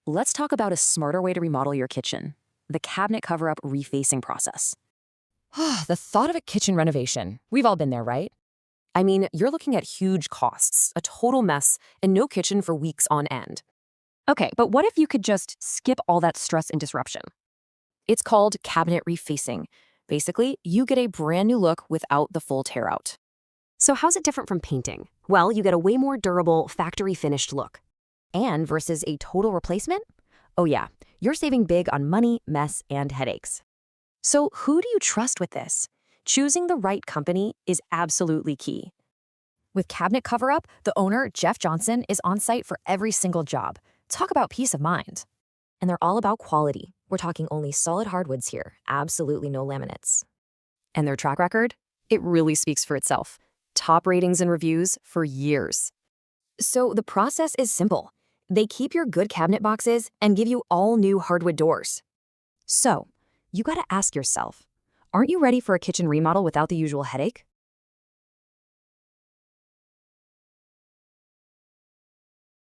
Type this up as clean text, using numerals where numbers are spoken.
Let's talk about a smarter way to remodel your kitchen, the cabinet cover-up refacing process. The thought of a kitchen renovation. We've all been there, right? I mean, you're looking at huge costs, a total mess, and no kitchen for weeks on end. Okay, but what if you could just skip all that stress and disruption? It's called cabinet refacing. Basically, you get a brand new look without the full tear out. So how's it different from painting? Well, you get a way more durable, factory-finished look. And versus a total replacement? Oh yeah, you're saving big on money, mess, and headaches. So who do you trust with this? Choosing the right company is absolutely key. With Cabinet Coverup, the owner, Jeff Johnson, is on site for every single job. Talk about peace of mind. And they're all about quality. We're talking only solid hardwoods here, absolutely no laminates. And their track record? It really speaks for itself. Top ratings and reviews for years. So the process is simple. They keep your good cabinet boxes and give you all new hardwood doors. So, you gotta ask yourself, aren't you ready for a kitchen remodel without the usual headache?